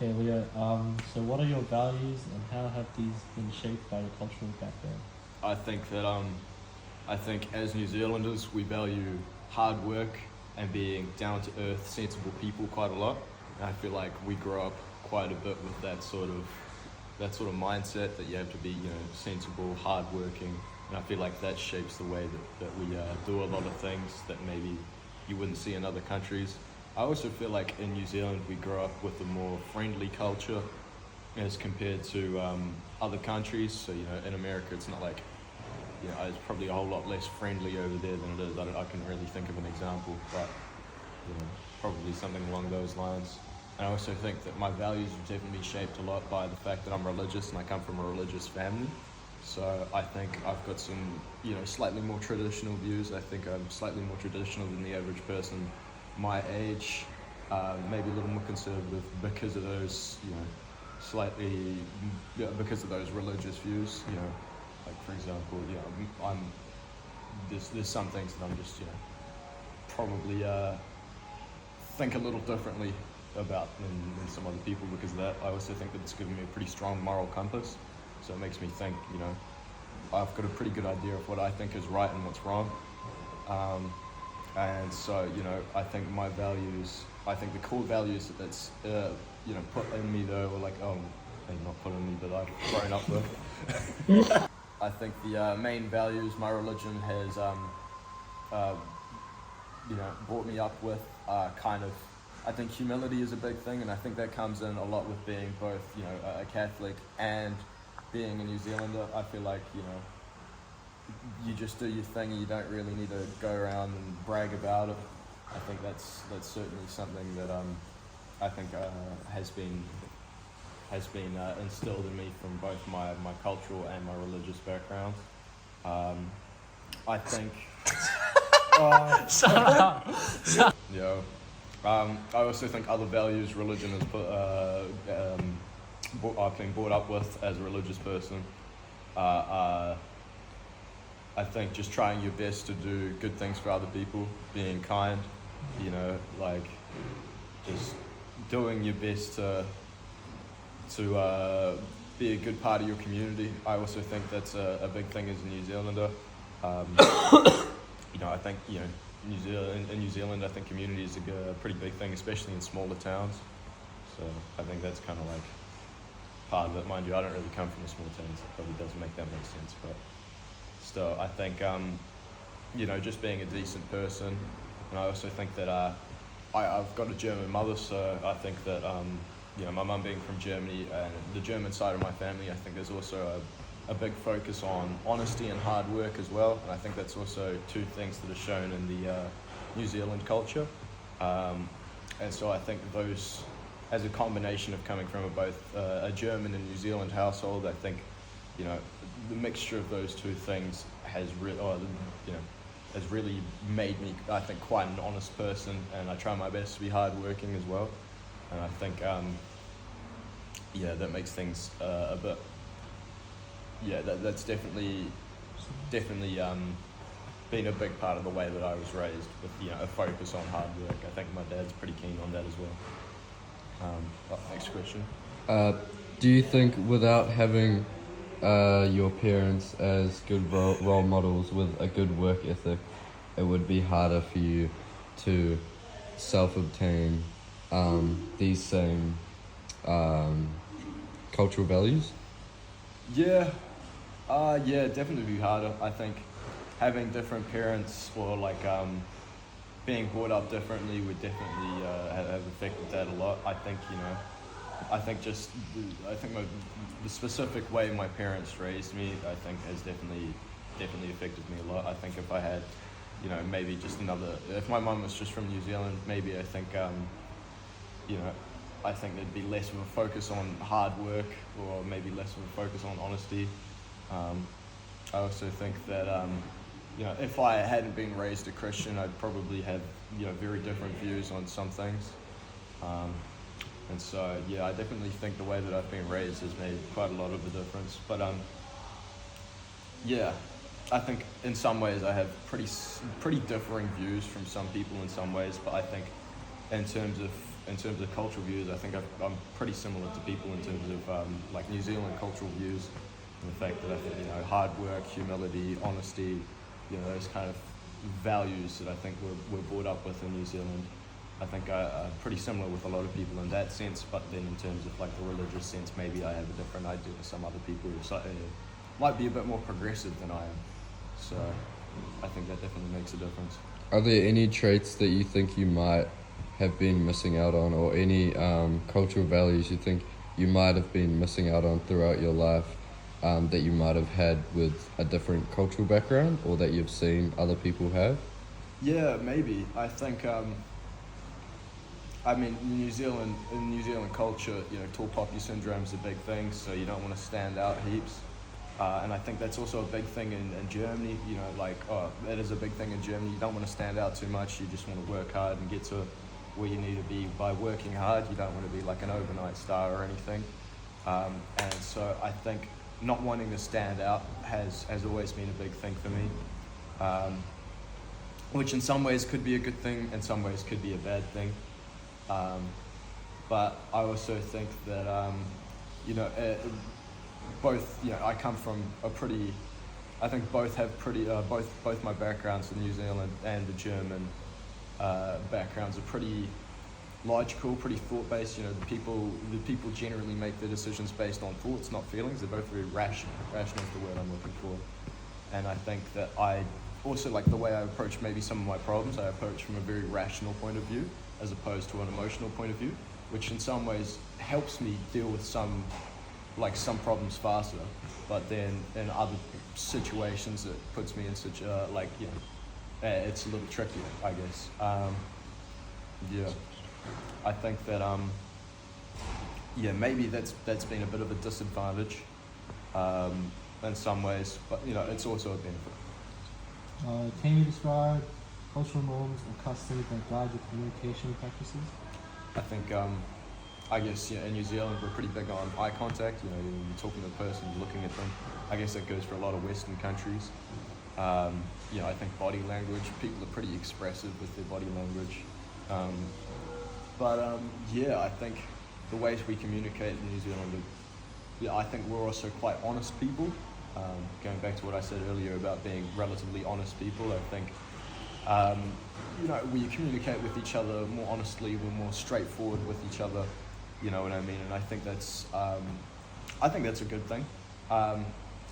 Okay, Leo. So what are your values and how have these been shaped by your cultural background? I think that I think as New Zealanders we value hard work and being down to earth, sensible people quite a lot. And I feel like we grow up quite a bit with that sort of mindset that you have to be, sensible, hardworking, and I feel like that shapes the way that we do a lot of things that maybe you wouldn't see in other countries. I also feel like in New Zealand we grow up with a more friendly culture as compared to other countries. So in America it's not like it's probably a whole lot less friendly over there than it is. I can really think of an example, but probably something along those lines. And I also think that my values have definitely been shaped a lot by the fact that I'm religious and I come from a religious family. So I think I've got some, slightly more traditional views. I think I'm slightly more traditional than the average person my age, maybe a little more conservative because of those, because of those religious views. Like for example, there's some things that I'm just, probably think a little differently about than some other people because of that. I also think that it's given me a pretty strong moral compass, so it makes me think, I've got a pretty good idea of what I think is right and what's wrong. And so, I think my values, I think the core values that's, put in me though, or maybe not put in me, but I've grown up with. I think the main values my religion has, brought me up with are kind of, I think humility is a big thing, and I think that comes in a lot with being both, a Catholic and being a New Zealander. I feel like, you just do your thing and you don't really need to go around and brag about it. I think that's certainly something that I think has been instilled in me from both my cultural and my religious background. I think. Shut up. I also think other values religion has I've been brought up with as a religious person. I think just trying your best to do good things for other people, being kind, just doing your best to be a good part of your community. I also think that's a big thing as a New Zealander. I think in New Zealand, I think community is a pretty big thing, especially in smaller towns. So I think that's kind of like part of it. Mind you, I don't really come from a small town, so it probably doesn't make that much sense. But still, I think just being a decent person, and I also think that I've got a German mother, so I think that my mum being from Germany and the German side of my family, I think there's also a big focus on honesty and hard work as well, and I think that's also two things that are shown in the New Zealand culture. And so I think those, as a combination of coming from both a German and New Zealand household, I think the mixture of those two things has really made me, I think, quite an honest person, and I try my best to be hardworking as well. And I think that makes things a bit. That's definitely been a big part of the way that I was raised, with a focus on hard work. I think my dad's pretty keen on that as well. Next question. Do you think without having your parents as good role models with a good work ethic, it would be harder for you to self-obtain these same cultural values? Definitely be harder. I think having different parents or being brought up differently would definitely have affected that a lot. I think the specific way my parents raised me, I think has definitely affected me a lot. I think if I had, maybe just if my mum was just from New Zealand, maybe I think, I think there'd be less of a focus on hard work, or maybe less of a focus on honesty. I also think that, if I hadn't been raised a Christian, I'd probably have, very different views on some things. And so, I definitely think the way that I've been raised has made quite a lot of a difference. But, I think in some ways I have pretty differing views from some people in some ways. But I think in terms of in terms of cultural views, I think I'm pretty similar to people in terms of like New Zealand cultural views, and the fact that I think, you know, hard work, humility, honesty, you know, those kind of values that I think we're brought up with in New Zealand. I think I'm pretty similar with a lot of people in that sense, but then in terms of like the religious sense, maybe I have a different idea to some other people who might be a bit more progressive than I am. So I think that definitely makes a difference. Are there any traits that you think you might have been missing out on, or any cultural values you think you might have been missing out on throughout your life that you might have had with a different cultural background, or that you've seen other people have? Yeah, maybe. I think, I mean, in New Zealand culture, you know, tall poppy syndrome is a big thing, so you don't want to stand out heaps. And I think that's also a big thing in Germany, you know, like, that is a big thing in Germany. You don't want to stand out too much, you just want to work hard and get to where you need to be by working hard. You don't want to be like an overnight star or anything. And so I think not wanting to stand out has always been a big thing for me, which in some ways could be a good thing, in some ways could be a bad thing. But I also think that, you know, both, you know, I come from I think both have both my backgrounds, the New Zealand and the German backgrounds, are pretty logical, pretty thought-based. You know, the people generally make their decisions based on thoughts, not feelings. They're both very rational. Rational is the word I'm looking for. And I think that I also, like the way I approach maybe some of my problems, I approach from a very rational point of view as opposed to an emotional point of view, which in some ways helps me deal with some problems faster, but then in other situations it puts me in such it's a little trickier, I guess. Yeah, I think that maybe that's been a bit of a disadvantage in some ways, but you know, it's also a benefit. Can you describe cultural norms or customs that guide your communication practices? I think I guess, you know, in New Zealand we're pretty big on eye contact. You know, you're talking to the person, you're looking at them. I guess that goes for a lot of Western countries. You know, I think body language, people are pretty expressive with their body language. I think the ways we communicate in New Zealand, I think we're also quite honest people. Going back to what I said earlier about being relatively honest people, I think, you know, we communicate with each other more honestly, we're more straightforward with each other, you know what I mean? And I think that's a good thing.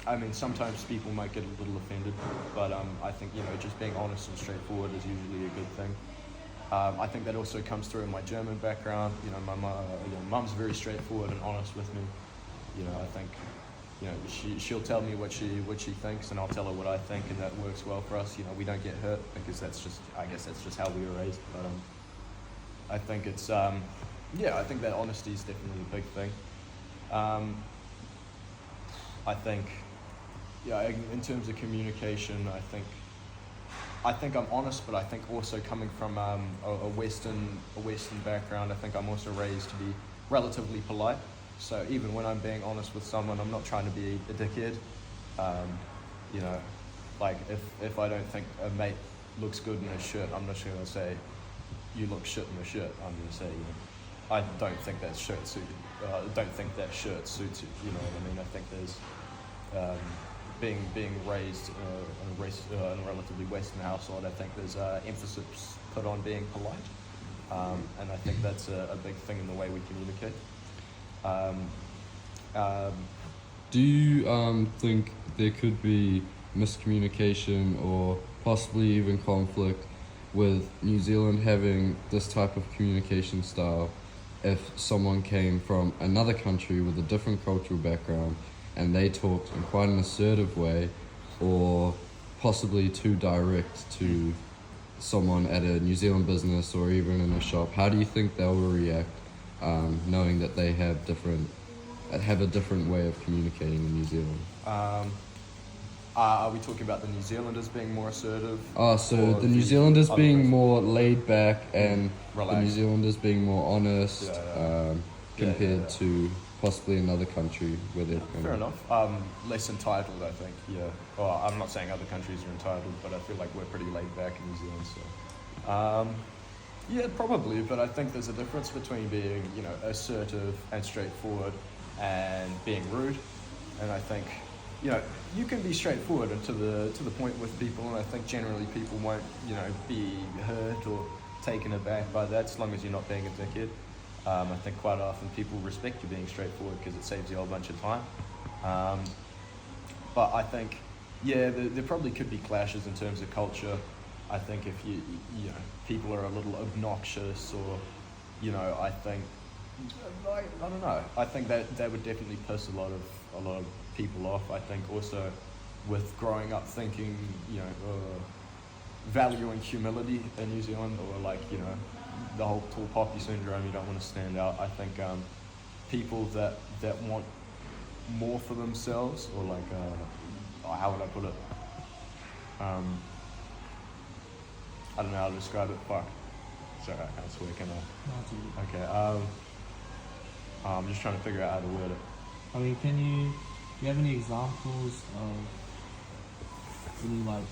I mean, sometimes people might get a little offended, but I think, you know, just being honest and straightforward is usually a good thing. I think that also comes through in my German background. You know, my mum's very straightforward and honest with me. You know, I think, you know, she'll tell me what she thinks, and I'll tell her what I think, and that works well for us. You know, we don't get hurt because I guess that's just how we were raised. But I think it's I think that honesty is definitely a big thing. I think, yeah, in terms of communication, I think I'm honest, but I think also coming from a Western background, I think I'm also raised to be relatively polite. So even when I'm being honest with someone, I'm not trying to be a dickhead. You know, like if I don't think a mate looks good in a shirt, I'm not just going to say, you look shit in a shirt. I'm going to say, you know, I don't think that shirt suits you. Don't think that shirt suits you. You know what I mean? I think there's being raised in a relatively Western household, I think there's emphasis put on being polite, and I think that's a big thing in the way we communicate. Do you think there could be miscommunication or possibly even conflict with New Zealand having this type of communication style if someone came from another country with a different cultural background and they talked in quite an assertive way, or possibly too direct to someone at a New Zealand business or even in a shop? How do you think they will react, knowing that they have a different way of communicating in New Zealand? Are we talking about the New Zealanders being more assertive? So the New Zealanders being more laid back and relaxed. The New Zealanders being more honest, compared to possibly another country where they're fair enough. Less entitled, I think. Yeah. Well, I'm not saying other countries are entitled, but I feel like we're pretty laid back in New Zealand. So, Yeah, probably, but I think there's a difference between being, you know, assertive and straightforward and being rude. And I think, you know, you can be straightforward and to the point with people, and I think generally people won't, you know, be hurt or taken aback by that as long as you're not being a dickhead. I think quite often people respect you being straightforward because it saves you a whole bunch of time. But I think, yeah, there probably could be clashes in terms of culture. I think if you know, people are a little obnoxious or, you know, I think, I don't know. I think that would definitely piss a lot of people off. I think also with growing up thinking, you know, valuing humility in New Zealand, or like, you know, the whole tall poppy syndrome, you don't want to stand out. I think people that want more for themselves, or like, how would I put it? I don't know how to describe it. Fuck. Sorry, I can't swear, can I? Okay. I'm just trying to figure out how to word it. I mean, do you have any examples of any, like...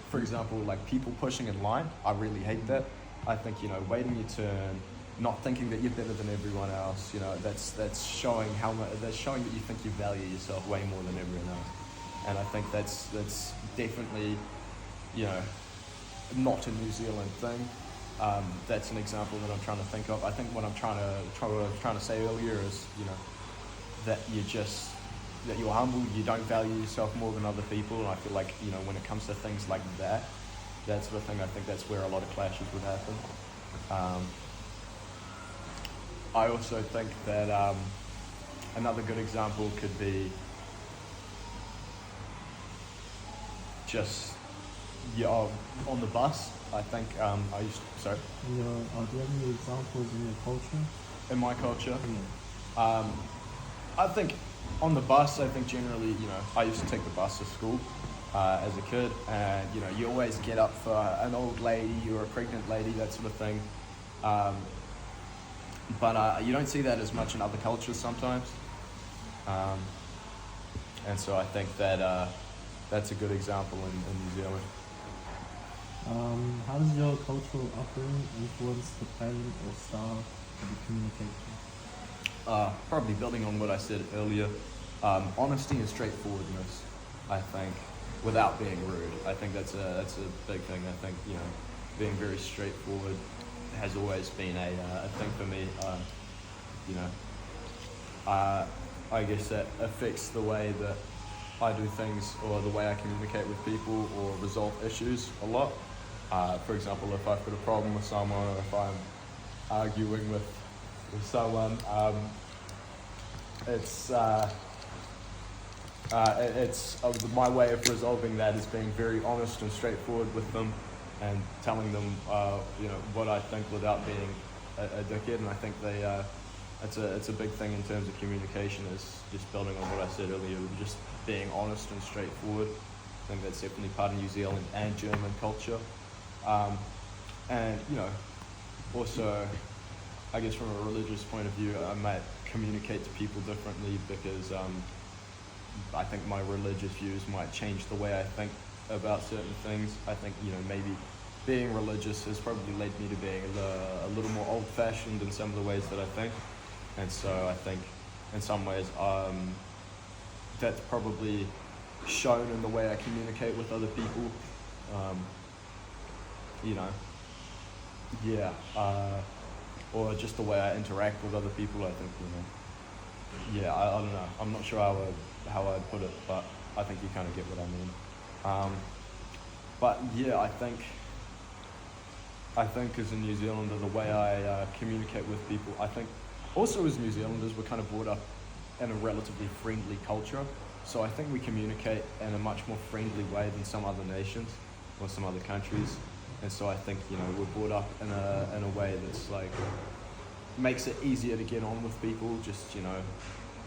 For example, like people pushing in line, I really hate that. I think, you know, waiting your turn, not thinking that you're better than everyone else, you know, that's showing that's showing that you think you value yourself way more than everyone else. And I think that's definitely, you know, not a New Zealand thing. That's an example that I'm trying to think of. I think what I'm trying to say earlier is, you know, that you're humble, you don't value yourself more than other people, and I feel like, you know, when it comes to things like that sort of thing, I think that's where a lot of clashes would happen. I also think that another good example could be just, yeah, on the bus. I think do you have any examples in your culture? In my culture? Yeah. I think on the bus, I think generally, you know, I used to take the bus to school as a kid, and, you know, you always get up for an old lady or a pregnant lady, that sort of thing. But you don't see that as much in other cultures sometimes. And so I think that that's a good example in New Zealand. How does your cultural upbringing influence the pattern or style of the communication? Probably building on what I said earlier, honesty and straightforwardness, I think, without being rude. I think that's a big thing. I think, you know, being very straightforward has always been a thing for me. You know, I guess that affects the way that I do things, or the way I communicate with people or resolve issues a lot. For example, if I've got a problem with someone, or if I'm arguing with someone, it's my way of resolving that is being very honest and straightforward with them, and telling them, you know, what I think without being a dickhead. And I think it's a big thing in terms of communication, is just building on what I said earlier, just being honest and straightforward. I think that's definitely part of New Zealand and German culture. And, you know, also, I guess from a religious point of view, I might communicate to people differently because I think my religious views might change the way I think about certain things. I think, you know, maybe being religious has probably led me to being a little more old-fashioned in some of the ways that I think. And so I think in some ways that's probably shown in the way I communicate with other people. You know, yeah, or just the way I interact with other people. I think, you know, yeah, I don't know. I'm not sure how I'd put it, but I think you kind of get what I mean. But yeah, I think as a New Zealander, the way I communicate with people, I think also as New Zealanders, we're kind of brought up in a relatively friendly culture. So I think we communicate in a much more friendly way than some other nations or some other countries. And so I think, you know, we're brought up in a way that's like, makes it easier to get on with people. Just, you know,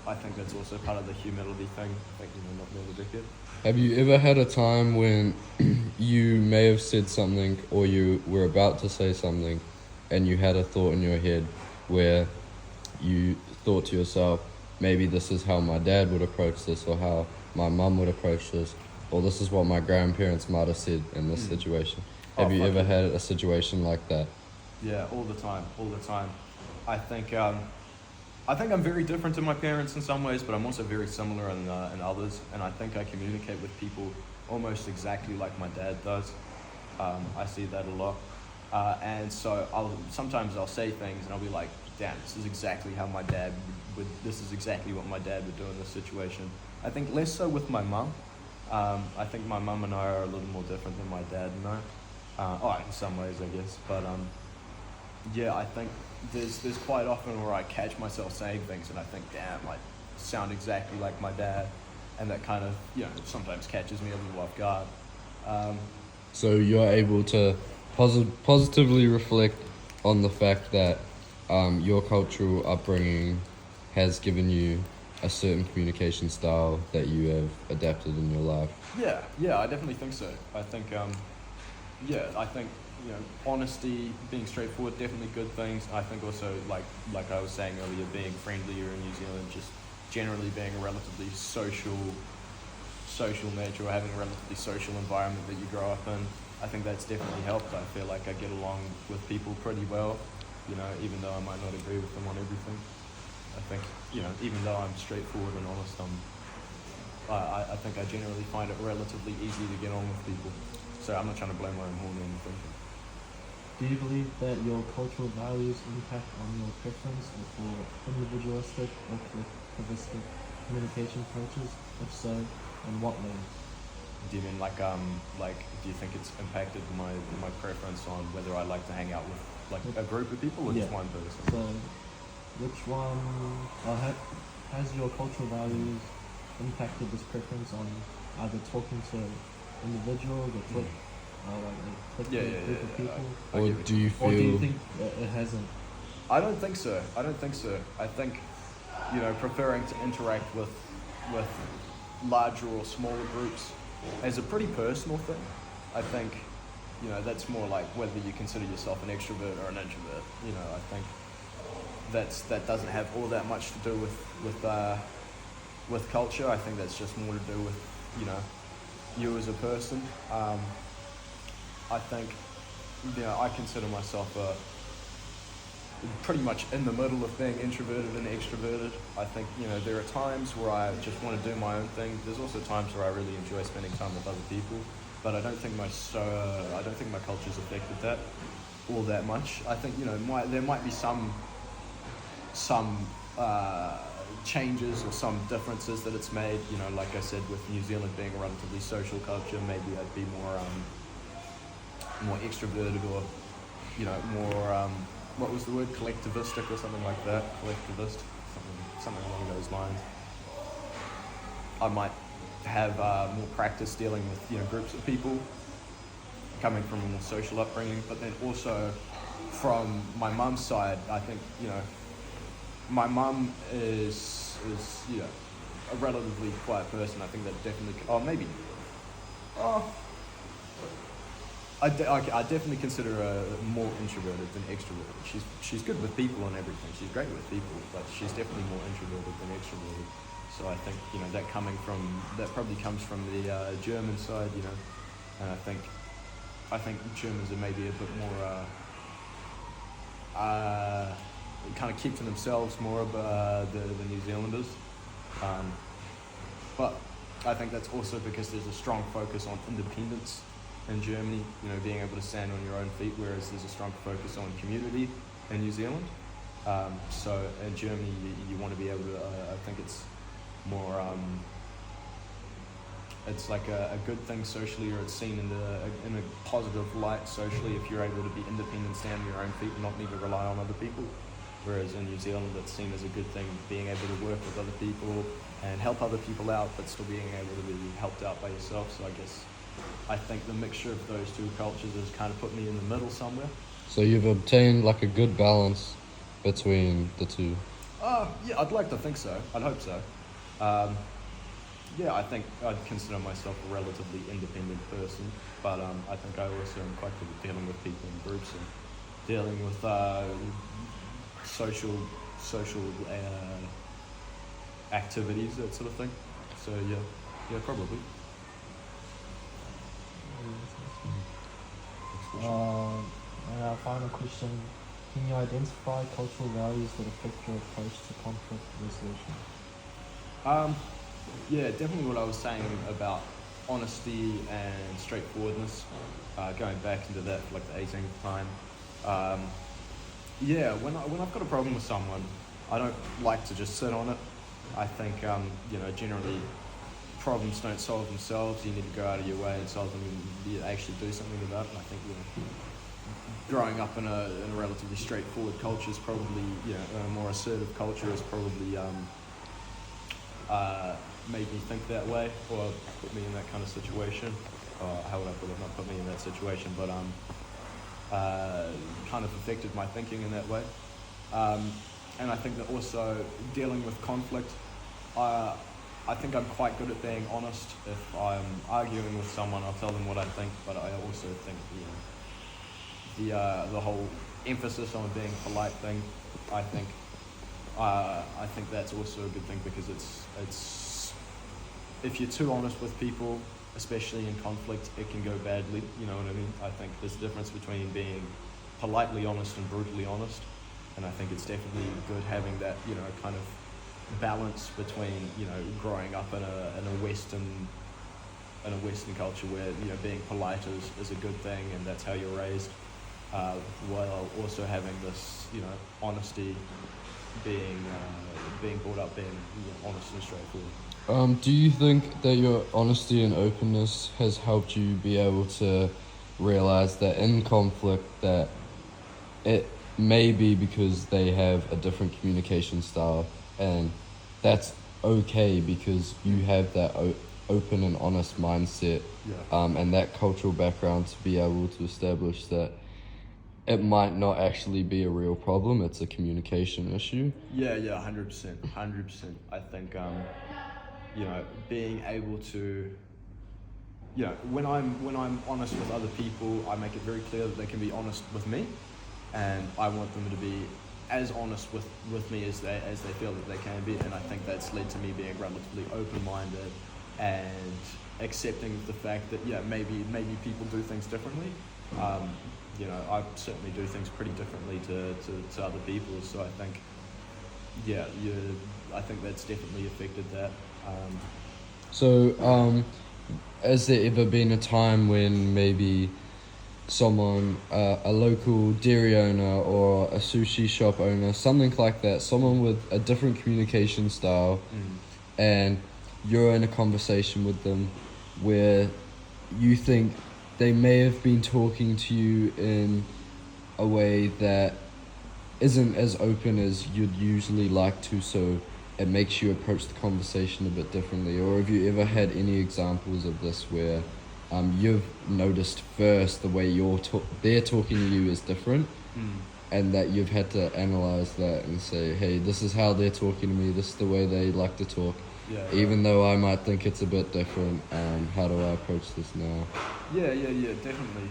I think that's also part of the humility thing. I think, you know, not being a dickhead. Have you ever had a time when you may have said something, or you were about to say something, and you had a thought in your head where you thought to yourself, maybe this is how my dad would approach this, or how my mum would approach this, or this is what my grandparents might have said in this situation? Have you ever had a situation like that? Yeah, all the time, all the time. I think I'm very different to my parents in some ways, but I'm also very similar in others. And I think I communicate with people almost exactly like my dad does. I see that a lot. And so sometimes I'll say things and I'll be like, damn, this is exactly how my dad this is exactly what my dad would do in this situation. I think less so with my mum. I think my mum and I are a little more different than my dad and I. In some ways, I guess. But yeah, I think there's quite often where I catch myself saying things and I think, damn, I sound exactly like my dad. And that kind of, sometimes catches me a little off guard. So you're able to positively reflect on the fact that your cultural upbringing has given you a certain communication style that you have adapted in your life. Yeah, I definitely think so. I think, I think, honesty, being straightforward, definitely good things. I think also, like I was saying earlier, being friendlier in New Zealand, just generally being a relatively social nature or having a relatively social environment that you grow up in. I think that's definitely helped. I feel like I get along with people pretty well, even though I might not agree with them on everything. I think, even though I'm straightforward and honest, I think I generally find it relatively easy to get on with people. So I'm not trying to blow my own horn or anything. Do you believe that your cultural values impact on your preference for individualistic or collectivistic communication approaches? If so, in what way? Do you mean do you think it's impacted my preference on whether I like to hang out with a group of people or just one person? So, which one, has your cultural values impacted this preference on either talking to individuals or group of people? Or do you feel... Or do you think it hasn't? I don't think so. I think, preferring to interact with larger or smaller groups is a pretty personal thing. I think, that's more like whether you consider yourself an extrovert or an introvert. I think that doesn't have all that much to do with culture. I think that's just more to do with, you as a person. I think, I consider myself pretty much in the middle of being introverted and extroverted. I think, there are times where I just want to do my own thing. There's also times where I really enjoy spending time with other people, but I don't think my culture's affected that all that much. I think, there might be some changes or some differences that it's made. Like I said, with New Zealand being a relatively social culture, maybe I'd be more extroverted or, more, what was the word, collectivistic or something like that, collectivist, something along those lines. I might have more practice dealing with, groups of people, coming from a more social upbringing, but then also from my mum's side, I think, my mum is a relatively quiet person. I think that definitely, I definitely consider her more introverted than extroverted. She's good with people and everything. She's great with people, but she's definitely more introverted than extroverted. So I think that probably comes from the German side, and I think Germans are maybe a bit more kind of keep to themselves more of the New Zealanders. But I think that's also because there's a strong focus on independence in Germany, being able to stand on your own feet, whereas there's a strong focus on community in New Zealand. So in Germany, you want to be able to, I think it's more, it's like a good thing socially, or it's seen in a positive light socially if you're able to be independent, stand on your own feet and not need to rely on other people. Whereas in New Zealand, it's seen as a good thing, being able to work with other people and help other people out, but still being able to be helped out by yourself. So I think the mixture of those two cultures has kind of put me in the middle somewhere. So you've obtained like a good balance between the two? Yeah, I'd like to think so. I'd hope so. I think I'd consider myself a relatively independent person, but I think I also am quite good at dealing with people in groups and dealing with social activities, that sort of thing. So yeah, probably. And our final question, can you identify cultural values that affect your approach to conflict resolution? Yeah, definitely what I was saying about honesty and straightforwardness, going back into that for like the 18th time. Yeah, when I've got a problem with someone, I don't like to just sit on it. I think, generally problems don't solve themselves. You need to go out of your way and solve them and you actually do something about it. And I think, growing up in a relatively straightforward culture is probably, a more assertive culture is probably made me think that way, or put me in that kind of situation. Or how would I put it? Not put me in that situation, but kind of affected my thinking in that way. And I think that also dealing with conflict, I think I'm quite good at being honest. If I'm arguing with someone, I'll tell them what I think, but I also think the whole emphasis on being polite thing, I think that's also a good thing, because it's if you're too honest with people, especially in conflict, it can go badly, you know what I mean? I think there's a difference between being politely honest and brutally honest, and I think it's definitely good having that, kind of balance between, growing up in a Western culture where, being polite is a good thing and that's how you're raised, while also having this, honesty, being brought up being honest and straightforward. Do you think that your honesty and openness has helped you be able to realize that in conflict that it may be because they have a different communication style, and that's okay because you have that open and honest mindset, and that cultural background to be able to establish that it might not actually be a real problem, it's a communication issue? Yeah, 100%. I think, being able to, when I'm honest with other people, I make it very clear that they can be honest with me, and I want them to be as honest with me as they feel that they can be. And I think that's led to me being relatively open-minded and accepting the fact that maybe people do things differently. I certainly do things pretty differently to other people, so I think I think that's definitely affected that. So has there ever been a time when maybe someone, a local dairy owner or a sushi shop owner, something like that, someone with a different communication style, and you're in a conversation with them where you think they may have been talking to you in a way that isn't as open as you'd usually like to, so it makes you approach the conversation a bit differently? Or have you ever had any examples of this where you've noticed first the way they're talking to you is different, and that you've had to analyze that and say, hey, this is how they're talking to me, this is the way they like to talk, even though I might think it's a bit different, how do I approach this now? Yeah, definitely.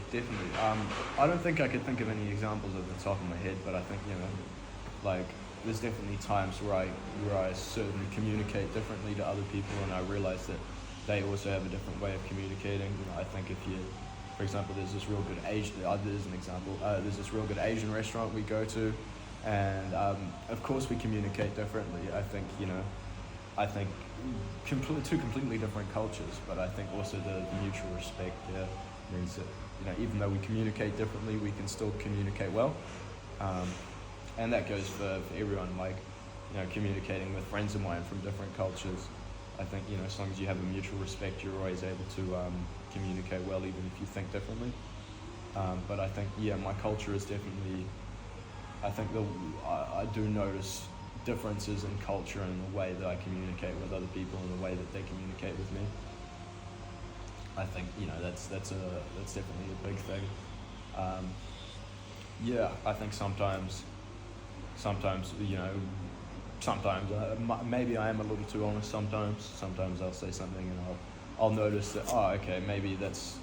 I don't think I could think of any examples off the top of my head, but I think, there's definitely times where I certainly communicate differently to other people, and I realize that they also have a different way of communicating. I think if you, for example, there's this real good Asian restaurant we go to, and of course we communicate differently. I think, two completely different cultures, but I think also the mutual respect means that, even though we communicate differently, we can still communicate well. And that goes for everyone, communicating with friends of mine from different cultures. I think, as long as you have a mutual respect, you're always able to communicate well, even if you think differently. But I think, my culture is definitely, I think I do notice differences in culture and the way that I communicate with other people and the way that they communicate with me. I think, that's definitely a big thing. I think sometimes, maybe I am a little too honest sometimes. Sometimes I'll say something and I'll notice that, okay, maybe that's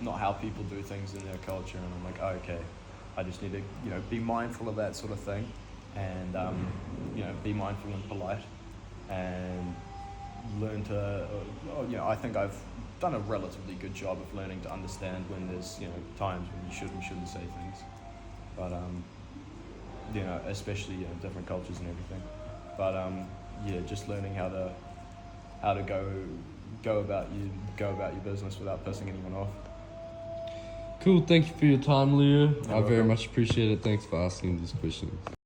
not how people do things in their culture, and I'm like, okay, I just need to, be mindful of that sort of thing, and, be mindful and polite, and learn to, I think I've done a relatively good job of learning to understand when there's, times when you should and shouldn't say things. but you know, especially different cultures and everything. But yeah, just learning how to go about your business without pissing anyone off. Cool, thank you for your time, Leo. I very welcome. much appreciate it. Thanks for asking these questions.